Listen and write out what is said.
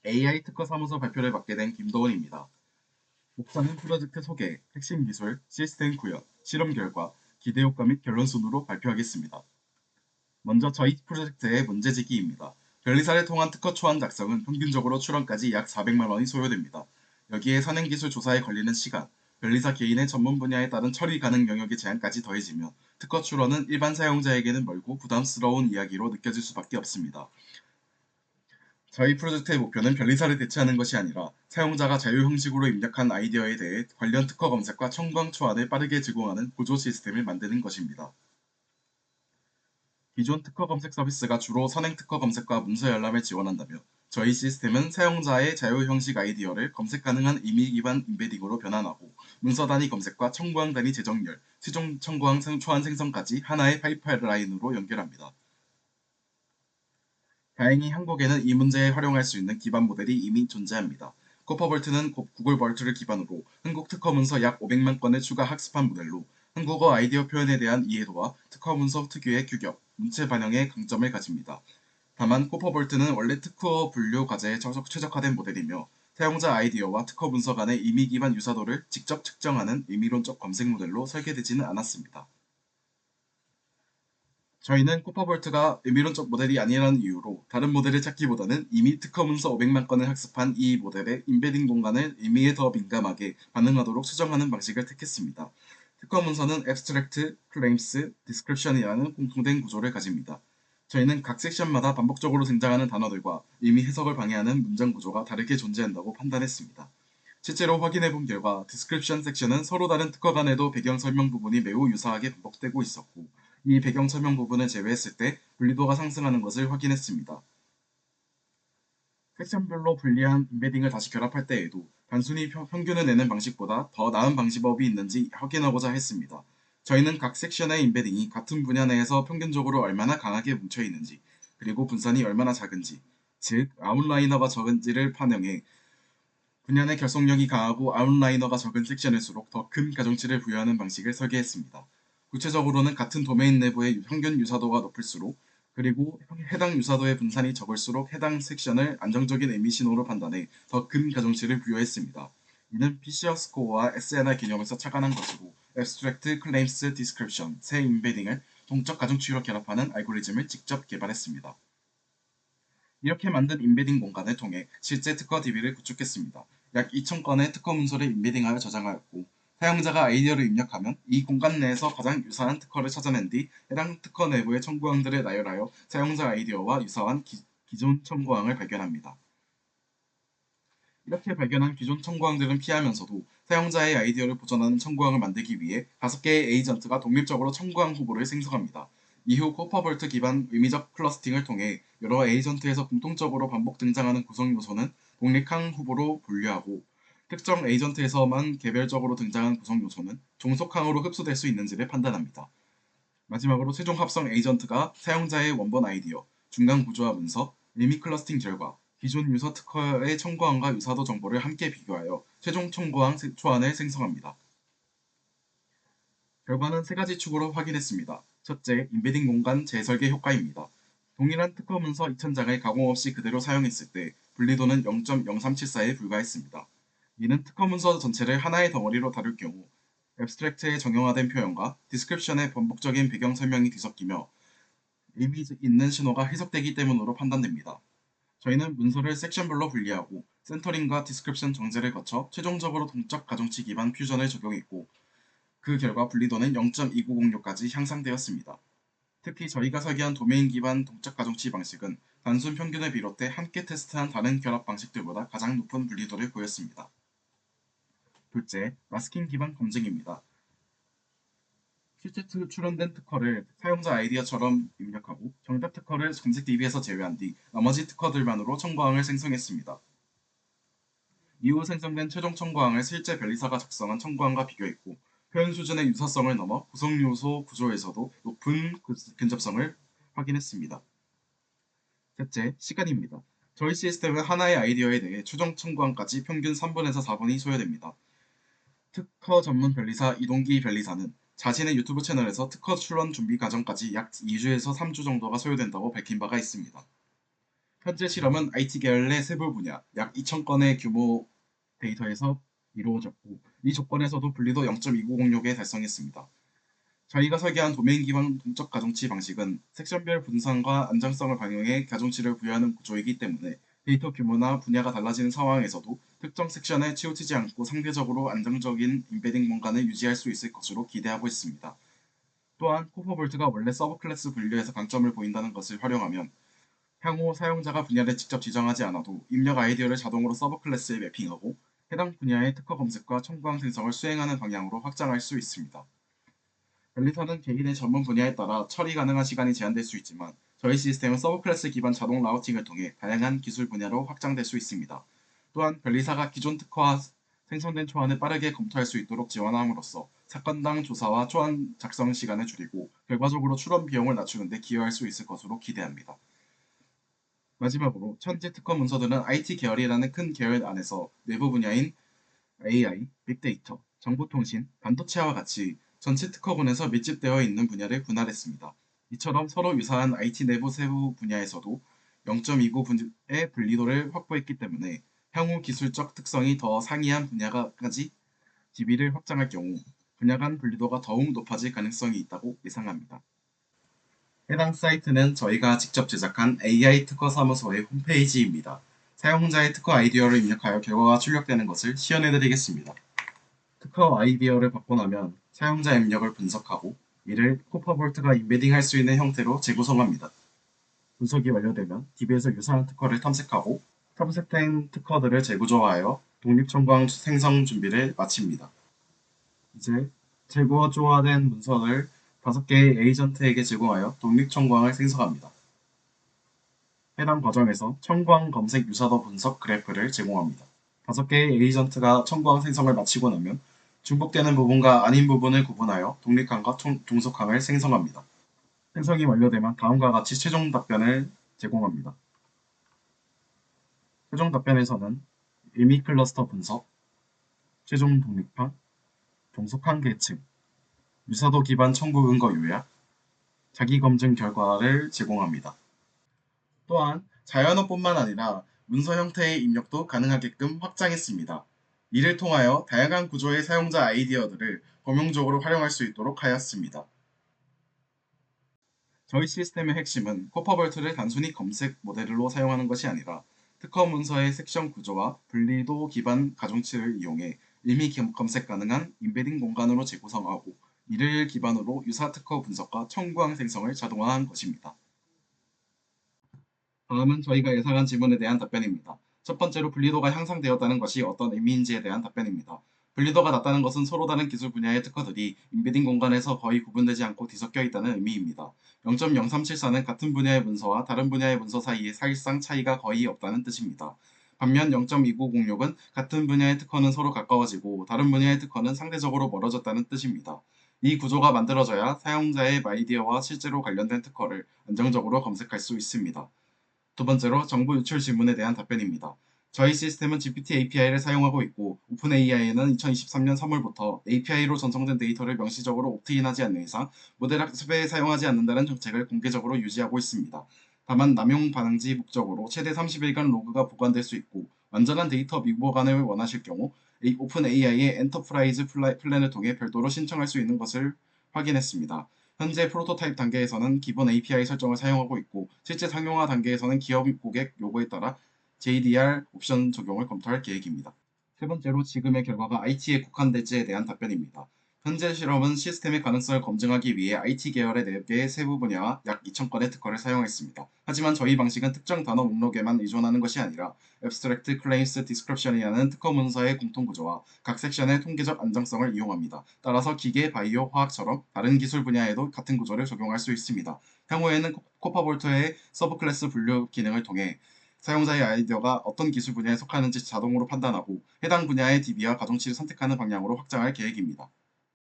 AI 특허 사무소 발표를 맡게 된 김도훈입니다. 목차는 프로젝트 소개, 핵심 기술, 시스템 구현, 실험 결과, 기대 효과 및 결론 순으로 발표하겠습니다. 먼저 저희 프로젝트의 문제지기입니다. 변리사를 통한 특허 초안 작성은 평균적으로 출원까지 약 400만 원이 소요됩니다. 여기에 선행기술 조사에 걸리는 시간, 변리사 개인의 전문 분야에 따른 처리 가능 영역의 제한까지 더해지며 특허 출원은 일반 사용자에게는 멀고 부담스러운 이야기로 느껴질 수밖에 없습니다. 저희 프로젝트의 목표는 변리사를 대체하는 것이 아니라 사용자가 자유 형식으로 입력한 아이디어에 대해 관련 특허 검색과 청구항 초안을 빠르게 제공하는 구조 시스템을 만드는 것입니다. 기존 특허 검색 서비스가 주로 선행 특허 검색과 문서 열람을 지원한다며 저희 시스템은 사용자의 자유 형식 아이디어를 검색 가능한 임의 기반 임베딩으로 변환하고 문서 단위 검색과 청구항 단위 재정렬, 최종 청구항 초안 생성까지 하나의 파이프라인으로 연결합니다. 다행히 한국에는 이 문제에 활용할 수 있는 기반 모델이 이미 존재합니다. 코퍼볼트는 구글 벌트를 기반으로 한국 특허 문서 약 500만 건을 추가 학습한 모델로 한국어 아이디어 표현에 대한 이해도와 특허 문서 특유의 규격, 문체 반영의 강점을 가집니다. 다만 코퍼볼트는 원래 특허 분류 과제에 최적화된 모델이며 사용자 아이디어와 특허 문서 간의 임의 기반 유사도를 직접 측정하는 임의론적 검색 모델로 설계되지는 않았습니다. 저희는 코퍼볼트가 의미론적 모델이 아니라는 이유로 다른 모델을 찾기보다는 이미 특허 문서 500만 건을 학습한 이 모델의 임베딩 공간을 의미에 더 민감하게 반응하도록 수정하는 방식을 택했습니다. 특허 문서는 abstract, claims, description이라는 공통된 구조를 가집니다. 저희는 각 섹션마다 반복적으로 등장하는 단어들과 의미 해석을 방해하는 문장 구조가 다르게 존재한다고 판단했습니다. 실제로 확인해 본 결과 디스크립션 섹션은 서로 다른 특허 간에도 배경 설명 부분이 매우 유사하게 반복되고 있었고 이 배경 설명 부분을 제외했을 때 분리도가 상승하는 것을 확인했습니다. 섹션별로 분리한 임베딩을 다시 결합할 때에도 단순히 평균을 내는 방식보다 더 나은 방법이 있는지 확인하고자 했습니다. 저희는 각 섹션의 임베딩이 같은 분야 내에서 평균적으로 얼마나 강하게 뭉쳐 있는지 그리고 분산이 얼마나 작은지 즉 아웃라이너가 적은지를 반영해 분야 내 결속력이 강하고 아웃라이너가 적은 섹션일수록 더 큰 가중치를 부여하는 방식을 설계했습니다. 구체적으로는 같은 도메인 내부의 평균 유사도가 높을수록 그리고 해당 유사도의 분산이 적을수록 해당 섹션을 안정적인 에미 신호로 판단해 더 큰 가중치를 부여했습니다. 이는 PCR 스코어와 SNR 개념에서 착안한 것이고 Abstract Claims Description 새 임베딩을 동적 가중치로 결합하는 알고리즘을 직접 개발했습니다. 이렇게 만든 임베딩 공간을 통해 실제 특허 DB를 구축했습니다. 약 2,000건의 특허 문서를 임베딩하여 저장하였고 사용자가 아이디어를 입력하면 이 공간 내에서 가장 유사한 특허를 찾아낸 뒤 해당 특허 내부의 청구항들을 나열하여 사용자 아이디어와 유사한 기존 청구항을 발견합니다. 이렇게 발견한 기존 청구항들은 피하면서도 사용자의 아이디어를 보존하는 청구항을 만들기 위해 5개의 에이전트가 독립적으로 청구항 후보를 생성합니다. 이후 코퍼볼트 기반 의미적 클러스팅을 통해 여러 에이전트에서 공통적으로 반복 등장하는 구성 요소는 독립항 후보로 분류하고 특정 에이전트에서만 개별적으로 등장하는 구성 요소는 종속항으로 흡수될 수 있는지를 판단합니다. 마지막으로 최종 합성 에이전트가 사용자의 원본 아이디어, 중간 구조화 문서, 의미 클러스팅 결과, 기존 유서 특허의 청구항과 유사도 정보를 함께 비교하여 최종 청구항 초안을 생성합니다. 결과는 세 가지 축으로 확인했습니다. 첫째, 임베딩 공간 재설계 효과입니다. 동일한 특허 문서 2,000장을 가공 없이 그대로 사용했을 때 분리도는 0.0374에 불과했습니다. 이는 특허 문서 전체를 하나의 덩어리로 다룰 경우 앱스트랙트의 정형화된 표현과 디스크립션의 반복적인 배경 설명이 뒤섞이며 의미 있는 신호가 해석되기 때문으로 판단됩니다. 저희는 문서를 섹션별로 분리하고 센터링과 디스크립션 정제를 거쳐 최종적으로 동적 가중치 기반 퓨전을 적용했고 그 결과 분리도는 0.2906까지 향상되었습니다. 특히 저희가 설계한 도메인 기반 동적 가중치 방식은 단순 평균을 비롯해 함께 테스트한 다른 결합 방식들보다 가장 높은 분리도를 보였습니다. 둘째, 마스킹 기반 검증입니다. 실제 출원된 특허를 사용자 아이디어처럼 입력하고 정답 특허를 검색 DB에서 제외한 뒤 나머지 특허들만으로 청구항을 생성했습니다. 이후 생성된 최종 청구항을 실제 변리사가 작성한 청구항과 비교했고 표현 수준의 유사성을 넘어 구성 요소 구조에서도 높은 근접성을 확인했습니다. 셋째, 시간입니다. 저희 시스템은 하나의 아이디어에 대해 최종 청구항까지 평균 3분에서 4분이 소요됩니다. 특허 전문 변리사 이동기 변리사는 자신의 유튜브 채널에서 특허 출원 준비 과정까지 약 2주에서 3주 정도가 소요된다고 밝힌 바가 있습니다. 현재 실험은 IT 계열 내 세부 분야 약 2,000건의 규모 데이터에서 이루어졌고, 이 조건에서도 분리도 0.2906에 달성했습니다. 저희가 설계한 도메인 기반 동적 가중치 방식은 섹션별 분산과 안정성을 반영해 가중치를 부여하는 구조이기 때문에 데이터 규모나 분야가 달라지는 상황에서도 특정 섹션에 치우치지 않고 상대적으로 안정적인 임베딩 공간을 유지할 수 있을 것으로 기대하고 있습니다. 또한 코퍼볼트가 원래 서브 클래스 분류에서 강점을 보인다는 것을 활용하면 향후 사용자가 분야를 직접 지정하지 않아도 입력 아이디어를 자동으로 서브 클래스에 매핑하고 해당 분야의 특허 검색과 청구항 생성을 수행하는 방향으로 확장할 수 있습니다. 변리사는 개인의 전문 분야에 따라 처리 가능한 시간이 제한될 수 있지만, 저희 시스템은 서브 클래스 기반 자동 라우팅을 통해 다양한 기술 분야로 확장될 수 있습니다. 또한 변리사가 기존 특허와 생성된 초안을 빠르게 검토할 수 있도록 지원함으로써 사건당 조사와 초안 작성 시간을 줄이고 결과적으로 출원 비용을 낮추는 데 기여할 수 있을 것으로 기대합니다. 마지막으로 현재 특허 문서들은 IT 계열이라는 큰 계열 안에서 내부 분야인 AI, 빅데이터, 정보통신, 반도체와 같이 전체 특허군에서 밀집되어 있는 분야를 분할했습니다. 이처럼 서로 유사한 IT 내부 세부 분야에서도 0.29분의 분리도를 확보했기 때문에 향후 기술적 특성이 더 상이한 분야까지 DB를 확장할 경우 분야 간 분리도가 더욱 높아질 가능성이 있다고 예상합니다. 해당 사이트는 저희가 직접 제작한 AI 특허 사무소의 홈페이지입니다. 사용자의 특허 아이디어를 입력하여 결과가 출력되는 것을 시연해드리겠습니다. 특허 아이디어를 받고 나면 사용자 입력을 분석하고 이를 코퍼볼트가 임베딩할 수 있는 형태로 재구성합니다. 분석이 완료되면 DB에서 유사한 특허를 탐색하고 탐색된 특허들을 재구조하여 독립청구항 생성 준비를 마칩니다. 이제 재구조화된 문서를 5개의 에이전트에게 제공하여 독립청구항을 생성합니다. 해당 과정에서 청구항 검색 유사도 분석 그래프를 제공합니다. 5개의 에이전트가 청구항 생성을 마치고 나면 중복되는 부분과 아닌 부분을 구분하여 독립항과 종속항을 생성합니다. 생성이 완료되면 다음과 같이 최종 답변을 제공합니다. 최종 답변에서는 의미 클러스터 분석, 최종 독립항, 종속항 계층, 유사도 기반 청구 근거 요약, 자기 검증 결과를 제공합니다. 또한 자연어뿐만 아니라 문서 형태의 입력도 가능하게끔 확장했습니다. 이를 통하여 다양한 구조의 사용자 아이디어들을 범용적으로 활용할 수 있도록 하였습니다. 저희 시스템의 핵심은 코퍼볼트를 단순히 검색 모델로 사용하는 것이 아니라 특허 문서의 섹션 구조와 분리도 기반 가중치를 이용해 이미 검색 가능한 임베딩 공간으로 재구성하고 이를 기반으로 유사 특허 분석과 청구항 생성을 자동화한 것입니다. 다음은 저희가 예상한 질문에 대한 답변입니다. 첫 번째로 분리도가 향상되었다는 것이 어떤 의미인지에 대한 답변입니다. 분리도가 낮다는 것은 서로 다른 기술 분야의 특허들이 임베딩 공간에서 거의 구분되지 않고 뒤섞여 있다는 의미입니다. 0.0374는 같은 분야의 문서와 다른 분야의 문서 사이에 사실상 차이가 거의 없다는 뜻입니다. 반면 0.2906은 같은 분야의 특허는 서로 가까워지고 다른 분야의 특허는 상대적으로 멀어졌다는 뜻입니다. 이 구조가 만들어져야 사용자의 아이디어와 실제로 관련된 특허를 안정적으로 검색할 수 있습니다. 두 번째로 정보 유출 질문에 대한 답변입니다. 저희 시스템은 GPT API를 사용하고 있고 오픈AI는 2023년 3월부터 API로 전송된 데이터를 명시적으로 옵트인하지 않는 이상 모델 학습에 사용하지 않는다는 정책을 공개적으로 유지하고 있습니다. 다만 남용 방지 목적으로 최대 30일간 로그가 보관될 수 있고 완전한 데이터 미보관을 원하실 경우 오픈AI의 엔터프라이즈 플랜을 통해 별도로 신청할 수 있는 것을 확인했습니다. 현재 프로토타입 단계에서는 기본 API 설정을 사용하고 있고 실제 상용화 단계에서는 기업 고객 요구에 따라 JDR 옵션 적용을 검토할 계획입니다. 세 번째로 지금의 결과가 IT에 국한될지에 대한 답변입니다. 현재 실험은 시스템의 가능성을 검증하기 위해 IT 계열의 4개의 세부 분야와 약 2,000건의 특허를 사용했습니다. 하지만 저희 방식은 특정 단어 목록에만 의존하는 것이 아니라 Abstract Claims Description이라는 특허 문서의 공통 구조와 각 섹션의 통계적 안정성을 이용합니다. 따라서 기계, 바이오, 화학처럼 다른 기술 분야에도 같은 구조를 적용할 수 있습니다. 향후에는 코파볼트의 서브 클래스 분류 기능을 통해 사용자의 아이디어가 어떤 기술 분야에 속하는지 자동으로 판단하고 해당 분야의 DB와 가중치를 선택하는 방향으로 확장할 계획입니다.